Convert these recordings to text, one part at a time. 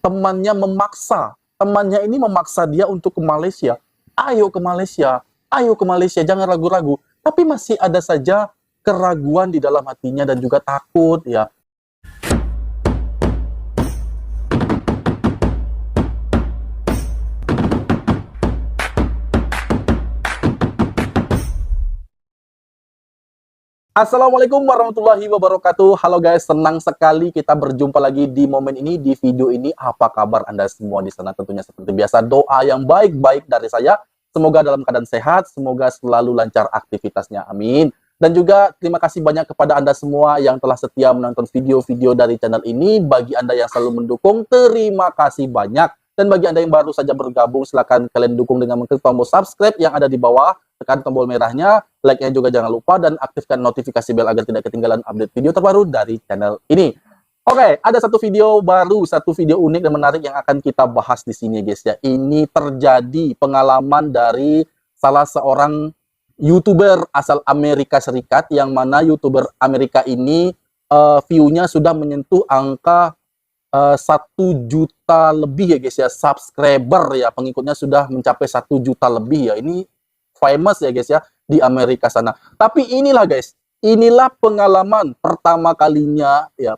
temannya memaksa. Temannya ini memaksa dia untuk ke Malaysia. Ayo ke Malaysia, ayo ke Malaysia, jangan ragu-ragu. Tapi masih ada saja keraguan di dalam hatinya dan juga takut ya. Assalamualaikum warahmatullahi wabarakatuh. Halo guys, senang sekali kita berjumpa lagi di momen ini, di video ini. Apa kabar Anda semua di sana? Tentunya seperti biasa, doa yang baik-baik dari saya. Semoga dalam keadaan sehat, semoga selalu lancar aktivitasnya. Amin. Dan juga terima kasih banyak kepada Anda semua yang telah setia menonton video-video dari channel ini. Bagi Anda yang selalu mendukung, terima kasih banyak. Dan bagi Anda yang baru saja bergabung, silakan kalian dukung dengan mengklik tombol subscribe yang ada di bawah. Tekan tombol merahnya, like-nya juga jangan lupa, dan aktifkan notifikasi bel agar tidak ketinggalan update video terbaru dari channel ini. Oke, ada satu video baru, satu video unik dan menarik yang akan kita bahas di sini guys ya. Ini terjadi pengalaman dari salah seorang YouTuber asal Amerika Serikat, yang mana YouTuber Amerika ini view-nya sudah menyentuh angka 1 juta lebih ya guys ya, subscriber ya, pengikutnya sudah mencapai 1 juta lebih ya. Ini famous ya guys ya di Amerika sana. Tapi inilah guys, inilah pengalaman pertama kalinya ya,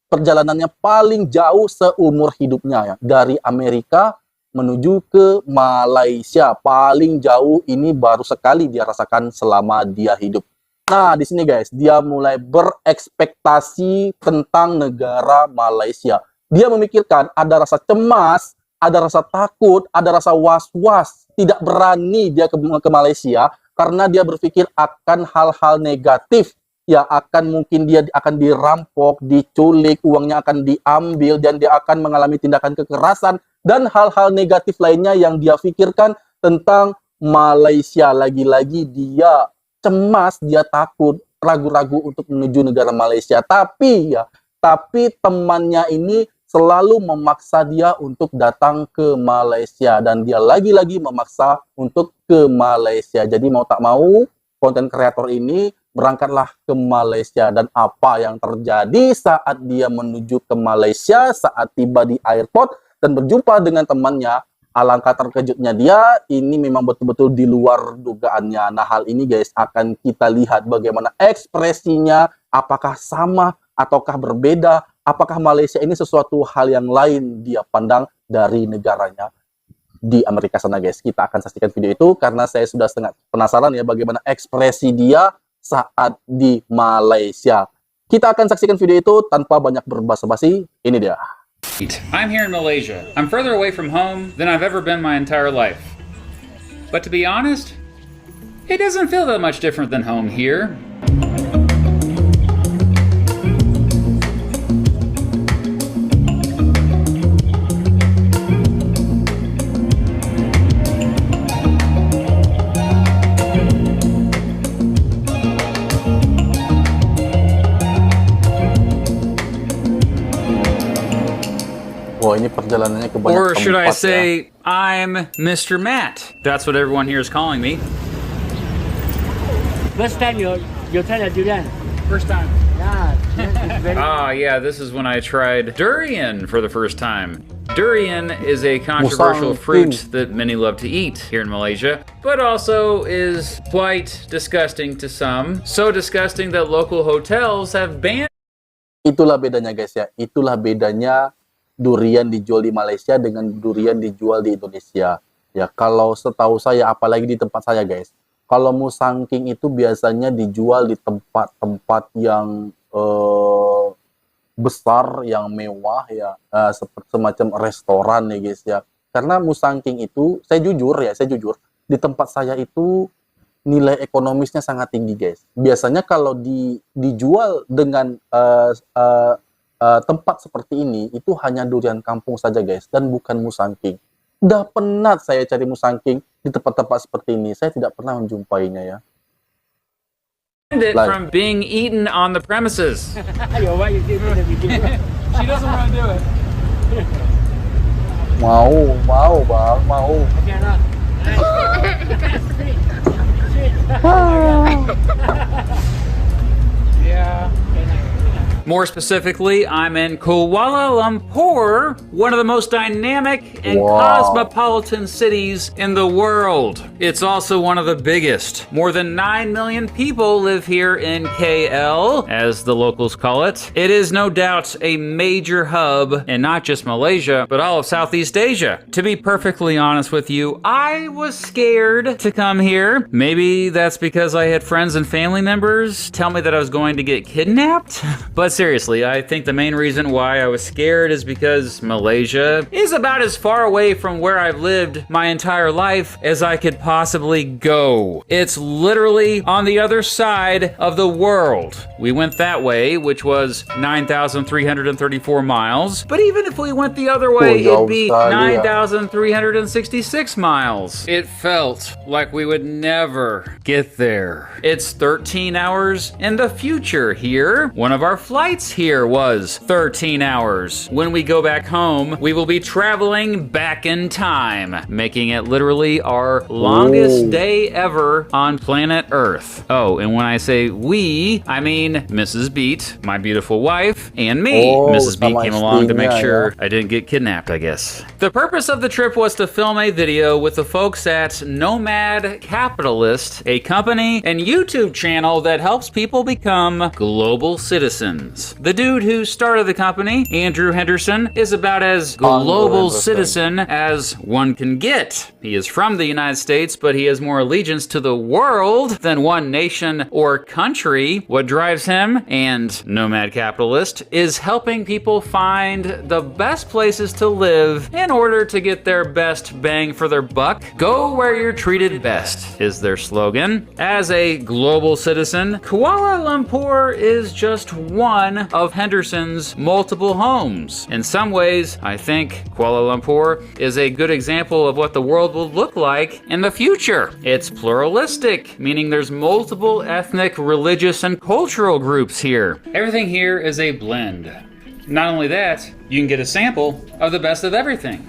perjalanannya paling jauh seumur hidupnya ya, dari Amerika menuju ke Malaysia. Paling jauh ini baru sekali dia rasakan selama dia hidup. Nah, di sini guys, dia mulai berekspektasi tentang negara Malaysia. Dia memikirkan, ada rasa cemas, ada rasa takut, ada rasa was-was, tidak berani dia ke Malaysia karena dia berpikir akan hal-hal negatif. Ya, akan mungkin dia akan dirampok, diculik, uangnya akan diambil, dan dia akan mengalami tindakan kekerasan dan hal-hal negatif lainnya yang dia pikirkan tentang Malaysia. Lagi-lagi dia cemas, dia takut, ragu-ragu untuk menuju negara Malaysia. Tapi temannya ini selalu memaksa dia untuk datang ke Malaysia, dan dia lagi-lagi memaksa untuk ke Malaysia. Jadi mau tak mau, konten kreator ini berangkatlah ke Malaysia. Dan apa yang terjadi saat dia menuju ke Malaysia, saat tiba di airport dan berjumpa dengan temannya, alangkah terkejutnya dia. Ini memang betul-betul di luar dugaannya. Nah, hal ini guys akan kita lihat bagaimana ekspresinya, apakah sama ataukah berbeda, apakah Malaysia ini sesuatu hal yang lain dia pandang dari negaranya di Amerika sana guys. Kita akan saksikan video itu karena saya sudah sangat penasaran ya bagaimana ekspresi dia saat di Malaysia. Kita akan saksikan video itu tanpa banyak berbasa-basi. Ini dia. I'm here in Malaysia. I'm further away from home than I've ever been my entire life. But to be honest, it doesn't feel that much different than home here. Wah, ini perjalanannya ke banyak Or should I tempat ya. say, I'm Mr. Matt. That's what everyone here is calling me. First time you try the durian. First time. Yeah, it's very Ah, yeah, this is when I tried durian for the first time. Durian is a controversial Musang fruit king. that many love to eat here in Malaysia, but also is quite disgusting to some. So disgusting that local hotels have banned. Itulah bedanya guys ya. Itulah bedanya durian dijual di Malaysia dengan durian dijual di Indonesia. Ya, kalau setahu saya, apalagi di tempat saya guys, kalau Musang King itu biasanya dijual di tempat-tempat yang besar, yang mewah ya, seperti semacam restoran ya guys ya. Karena Musang King itu, saya jujur, di tempat saya itu nilai ekonomisnya sangat tinggi guys. Biasanya kalau dijual dengan tempat seperti ini, itu hanya durian kampung saja guys, dan bukan Musang King. Udah penat saya cari Musang King di tempat-tempat seperti ini, saya tidak pernah menjumpainya ya. It from being eaten on the premises. Your wife is in the video. She doesn't want to do it. Mau bang, mau. Okay, not. Yeah. More specifically, I'm in Kuala Lumpur, one of the most dynamic and Wow. cosmopolitan cities in the world. It's also one of the biggest. More than 9 million people live here in KL, as the locals call it. It is no doubt a major hub in not just Malaysia, but all of Southeast Asia. To be perfectly honest with you, I was scared to come here. Maybe that's because I had friends and family members tell me that I was going to get kidnapped. But seriously, I think the main reason why I was scared is because Malaysia is about as far away from where I've lived my entire life as I could possibly go. It's literally on the other side of the world. We went that way, which was 9,334 miles. But even if we went the other way, Oh, it'd be jauh sekali ya. 9,366 miles. It felt like we would never get there. It's 13 hours in the future here. One of our flights here was 13 hours. When we go back home, we will be traveling back in time, making it literally our longest Ooh. day ever on planet Earth. Oh, and when I say we, I mean Mrs. Beat, my beautiful wife, and me. Oh, Mrs. Beat sama came along to make istrinya, sure I didn't get kidnapped, I guess. The purpose of the trip was to film a video with the folks at Nomad Capitalist, a company and YouTube channel that helps people become global citizens. The dude who started the company, Andrew Henderson, is about as global Henderson. citizen as one can get. He is from the United States, but he has more allegiance to the world than one nation or country. What drives him and Nomad Capitalist is helping people find the best places to live in order to get their best bang for their buck. Go where you're treated best is their slogan. As a global citizen, Kuala Lumpur is just one of Henderson's multiple homes. In some ways, I think Kuala Lumpur is a good example of what the world will look like in the future. It's pluralistic, meaning there's multiple ethnic, religious, and cultural groups here. Everything here is a blend. Not only that, you can get a sample of the best of everything.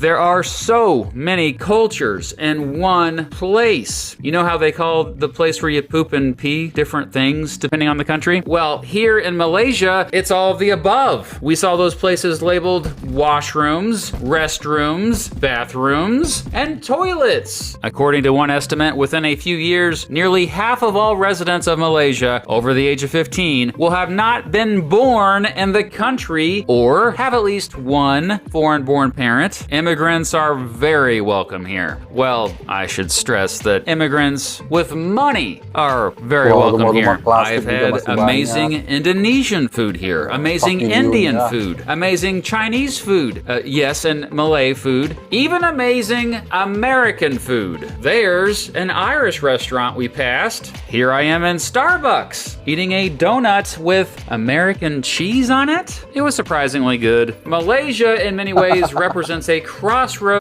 There are so many cultures in one place. You know how they call the place where you poop and pee different things depending on the country? Well, here in Malaysia, it's all of the above. We saw those places labeled washrooms, restrooms, bathrooms, and toilets. According to one estimate, within a few years, nearly half of all residents of Malaysia over the age of 15 will have not been born in the country or have at least one foreign-born parent. Immigrants are very welcome here. Well, I should stress that immigrants with money are very Wow, welcome rumah-rumah here. plastik I've juga had masih amazing banyak. Indonesian food here, amazing Fuck you, Indian yeah. food, amazing Chinese food, yes, and Malay food, even amazing American food. There's an Irish restaurant we passed. Here I am in Starbucks, eating a donut with American cheese on it. It was surprisingly good. Malaysia, in many ways, represents a crossroad.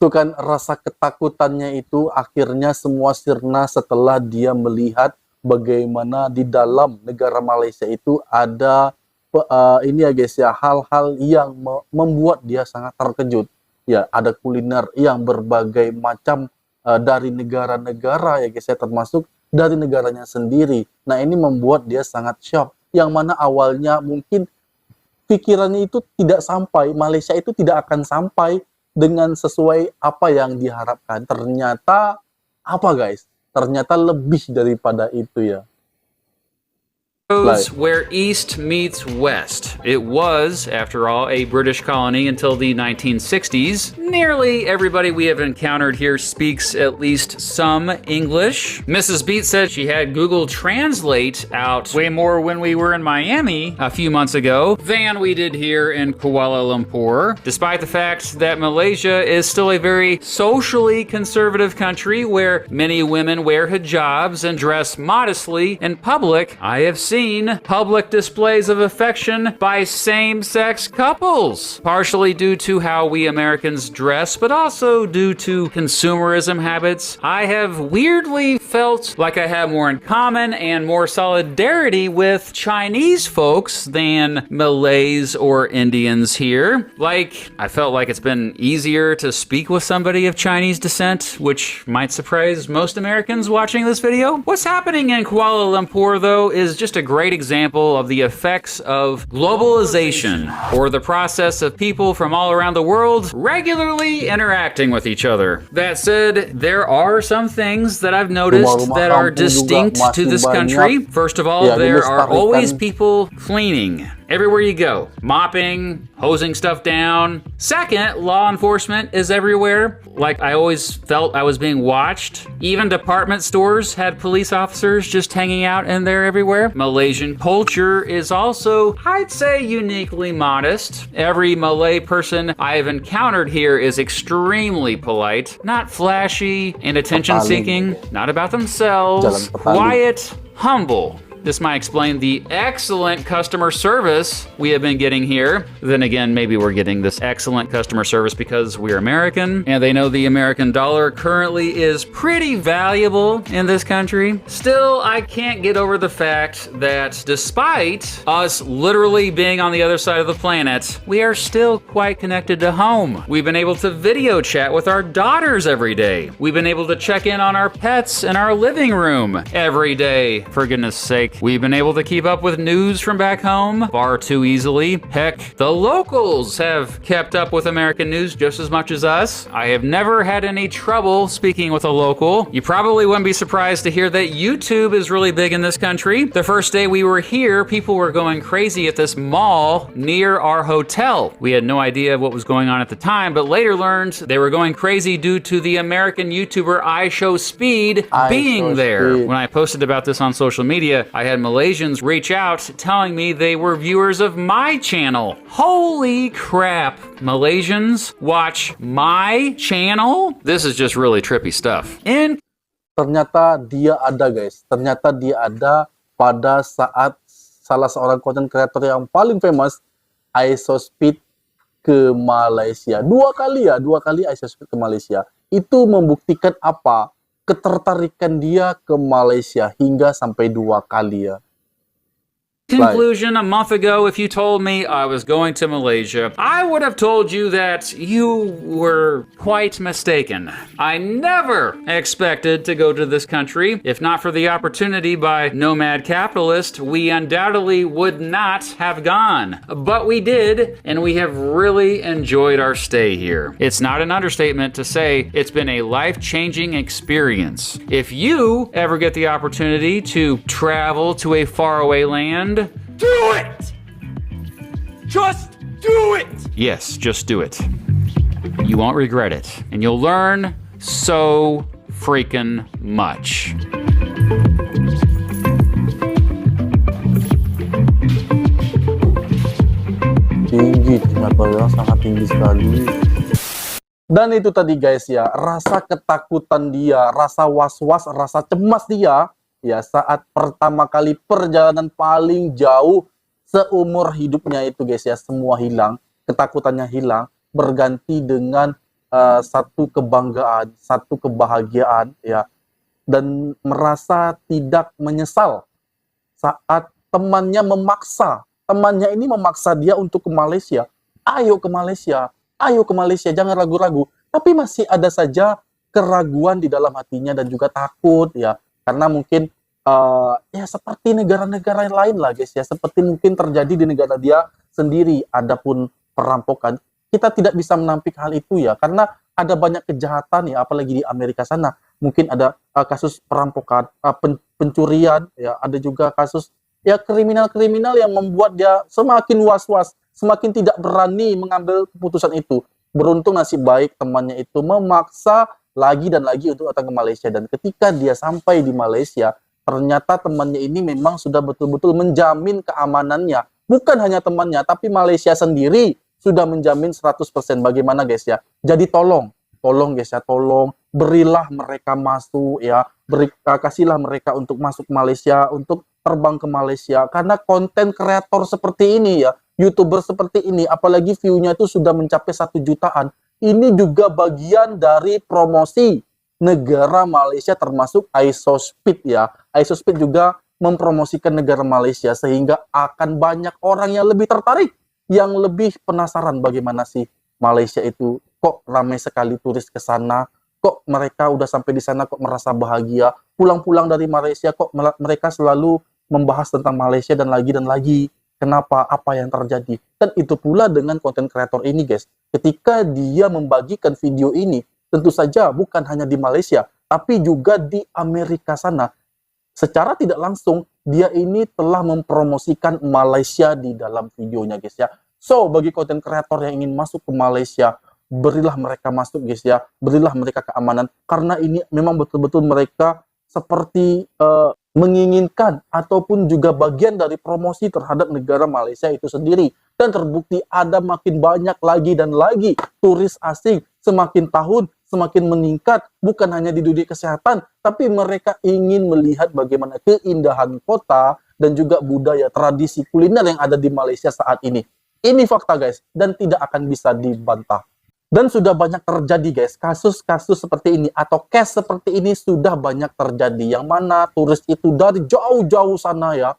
Itu kan rasa ketakutannya itu akhirnya semua sirna setelah dia melihat bagaimana di dalam negara Malaysia itu ada ini ya guys ya, hal-hal yang membuat dia sangat terkejut. Ya, ada kuliner yang berbagai macam dari negara-negara ya guys ya, termasuk dari negaranya sendiri. Nah, ini membuat dia sangat shock. Yang mana awalnya mungkin pikirannya itu tidak sampai, Malaysia itu tidak akan sampai dengan sesuai apa yang diharapkan. Ternyata apa guys? Ternyata lebih daripada itu ya. Where East meets West. It was, after all, a British colony until the 1960s. Nearly everybody we have encountered here speaks at least some English. Mrs. Beat said she had Google Translate out way more when we were in Miami a few months ago than we did here in Kuala Lumpur. Despite the fact that Malaysia is still a very socially conservative country where many women wear hijabs and dress modestly in public, I have seen public displays of affection by same-sex couples, partially due to how we Americans dress, but also due to consumerism habits. I have weirdly felt like I had more in common and more solidarity with Chinese folks than Malays or Indians here. Like, I felt like it's been easier to speak with somebody of Chinese descent, which might surprise most Americans watching this video. What's happening in Kuala Lumpur, though, is just a great example of the effects of globalization, or the process of people from all around the world regularly interacting with each other. That said, there are some things that I've noticed that are distinct to this country. First of all, there are always people cleaning everywhere you go, mopping, hosing stuff down. Second, law enforcement is everywhere. Like, I always felt I was being watched. Even department stores had police officers just hanging out in there everywhere. Malaysian culture is also, I'd say, uniquely modest. Every Malay person I've encountered here is extremely polite, not flashy and attention-seeking, not about themselves, quiet, humble. This might explain the excellent customer service we have been getting here. Then again, maybe we're getting this excellent customer service because we're American, and they know the American dollar currently is pretty valuable in this country. Still, I can't get over the fact that despite us literally being on the other side of the planet, we are still quite connected to home. We've been able to video chat with our daughters every day. We've been able to check in on our pets in our living room every day, for goodness sake. We've been able to keep up with news from back home far too easily. Heck, the locals have kept up with American news just as much as us. I have never had any trouble speaking with a local. You probably wouldn't be surprised to hear that YouTube is really big in this country. The first day we were here, people were going crazy at this mall near our hotel. We had no idea what was going on at the time, but later learned they were going crazy due to the American YouTuber iShowSpeed being there. When I posted about this on social media, I had Malaysians reach out telling me they were viewers of my channel. Holy crap, Malaysians watch my channel? This is just really trippy stuff. Ternyata dia ada, guys. Ternyata dia ada pada saat salah seorang content creator yang paling famous, iShowSpeed, ke Malaysia. Dua kali iShowSpeed ke Malaysia. Itu membuktikan apa? Ketertarikan dia ke Malaysia hingga sampai 2 kali ya. Conclusion, a month ago, if you told me I was going to Malaysia, I would have told you that you were quite mistaken. I never expected to go to this country. If not for the opportunity by Nomad Capitalist, we undoubtedly would not have gone. But we did, and we have really enjoyed our stay here. It's not an understatement to say it's been a life-changing experience. If you ever get the opportunity to travel to a faraway land, Do it! Just do it! yes, just do it. You won't regret it, and you'll learn so freaking much. Tinggi, ternyata ya, sangat tinggi sekali. Dan itu tadi guys ya, rasa ketakutan dia, rasa was-was, rasa cemas dia, ya saat pertama kali perjalanan paling jauh seumur hidupnya itu guys ya, semua hilang, ketakutannya hilang, berganti dengan satu kebanggaan, satu kebahagiaan ya, dan merasa tidak menyesal saat temannya ini memaksa dia untuk ke Malaysia. Ayo ke Malaysia, jangan ragu-ragu. Tapi masih ada saja keraguan di dalam hatinya dan juga takut ya. Karena mungkin ya seperti negara-negara lain lah guys ya, seperti mungkin terjadi di negara dia sendiri, adapun perampokan, kita tidak bisa menampik hal itu ya, karena ada banyak kejahatan ya, apalagi di Amerika sana, mungkin ada kasus perampokan, pencurian ya, ada juga kasus ya kriminal-kriminal yang membuat dia semakin was-was, semakin tidak berani mengambil keputusan itu. Beruntung nasib baik temannya itu memaksa lagi dan lagi untuk datang ke Malaysia, dan ketika dia sampai di Malaysia, ternyata temannya ini memang sudah betul-betul menjamin keamanannya. Bukan hanya temannya, tapi Malaysia sendiri sudah menjamin 100%. Bagaimana guys ya? Jadi tolong guys ya, tolong berilah mereka masuk ya, kasihlah mereka untuk masuk ke Malaysia, untuk terbang ke Malaysia, karena konten kreator seperti ini ya, YouTuber seperti ini, apalagi view-nya itu sudah mencapai 1 jutaan. Ini juga bagian dari promosi negara Malaysia termasuk Isospeed ya. Isospeed juga mempromosikan negara Malaysia sehingga akan banyak orang yang lebih tertarik, yang lebih penasaran bagaimana sih Malaysia itu, kok ramai sekali turis ke sana, kok mereka udah sampai di sana kok merasa bahagia, pulang-pulang dari Malaysia kok mereka selalu membahas tentang Malaysia dan lagi. Kenapa? Apa yang terjadi? Dan itu pula dengan konten kreator ini guys. Ketika dia membagikan video ini, tentu saja bukan hanya di Malaysia, tapi juga di Amerika sana. Secara tidak langsung, dia ini telah mempromosikan Malaysia di dalam videonya guys ya. So, bagi konten kreator yang ingin masuk ke Malaysia, berilah mereka masuk guys ya. Berilah mereka keamanan. Karena ini memang betul-betul mereka seperti menginginkan ataupun juga bagian dari promosi terhadap negara Malaysia itu sendiri. Dan terbukti ada makin banyak lagi dan lagi turis asing semakin tahun semakin meningkat, bukan hanya di dunia kesehatan, tapi mereka ingin melihat bagaimana keindahan kota dan juga budaya tradisi kuliner yang ada di Malaysia saat ini. Ini fakta guys, dan tidak akan bisa dibantah. Dan sudah banyak terjadi guys, kasus-kasus seperti ini atau case seperti ini sudah banyak terjadi. Yang mana turis itu dari jauh-jauh sana ya,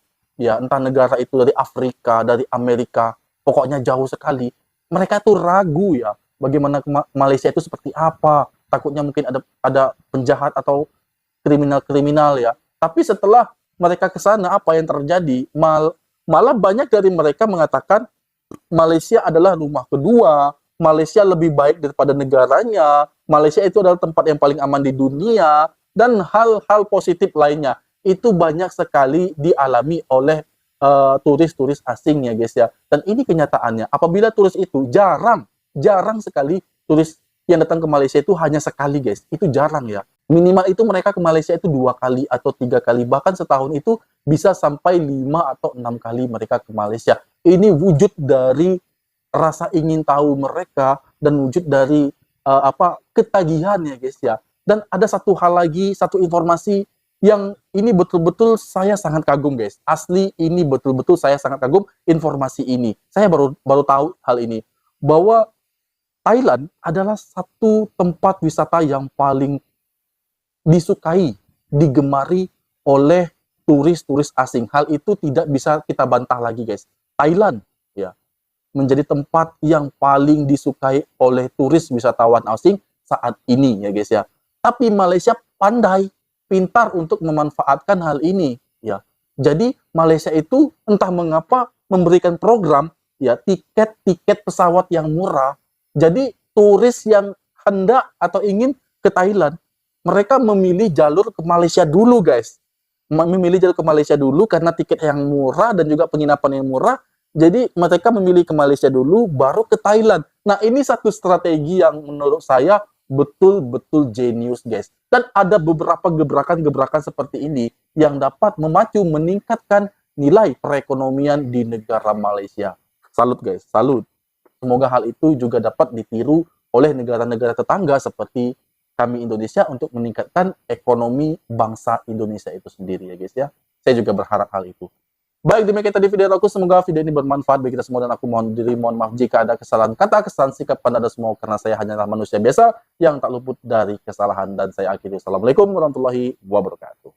entah negara itu dari Afrika, dari Amerika, pokoknya jauh sekali. Mereka tuh ragu ya, bagaimana Malaysia itu seperti apa. Takutnya mungkin ada penjahat atau kriminal-kriminal ya. Tapi setelah mereka ke sana, apa yang terjadi? Malah banyak dari mereka mengatakan Malaysia adalah rumah kedua, Malaysia lebih baik daripada negaranya, Malaysia itu adalah tempat yang paling aman di dunia, dan hal-hal positif lainnya. Itu banyak sekali dialami oleh turis-turis asing ya guys ya. Dan ini kenyataannya, apabila turis itu jarang sekali turis yang datang ke Malaysia itu hanya sekali guys, itu jarang ya. Minimal itu mereka ke Malaysia itu 2 kali atau 3 kali, bahkan setahun itu bisa sampai 5 atau 6 kali mereka ke Malaysia. Ini wujud dari rasa ingin tahu mereka dan wujud dari ketagihan ya guys ya. Dan ada satu hal lagi, satu informasi yang ini betul-betul saya sangat kagum guys. Asli ini betul-betul saya sangat kagum informasi ini. Saya baru tahu hal ini, bahwa Thailand adalah satu tempat wisata yang paling disukai, digemari oleh turis-turis asing. Hal itu tidak bisa kita bantah lagi guys. Thailand ya menjadi tempat yang paling disukai oleh turis wisatawan asing saat ini ya guys ya. Tapi Malaysia pandai, pintar untuk memanfaatkan hal ini ya. Jadi Malaysia itu entah mengapa memberikan program ya tiket pesawat yang murah. Jadi turis yang hendak atau ingin ke Thailand, mereka memilih jalur ke Malaysia dulu guys. Memilih jalur ke Malaysia dulu karena tiket yang murah dan juga penginapan yang murah. Jadi mereka memilih ke Malaysia dulu, baru ke Thailand. Nah ini satu strategi yang menurut saya betul-betul jenius guys. Dan ada beberapa gebrakan-gebrakan seperti ini yang dapat memacu, meningkatkan nilai perekonomian di negara Malaysia. Salut guys, salut. Semoga hal itu juga dapat ditiru oleh negara-negara tetangga seperti kami Indonesia untuk meningkatkan ekonomi bangsa Indonesia itu sendiri ya guys ya. Saya juga berharap hal itu. Baik, demikian tadi video aku. Semoga video ini bermanfaat bagi kita semua dan aku mohon maaf jika ada kesalahan kata, kesalahan sikap pada Anda semua, karena saya hanyalah manusia biasa yang tak luput dari kesalahan. Dan saya akhiri. Assalamualaikum warahmatullahi wabarakatuh.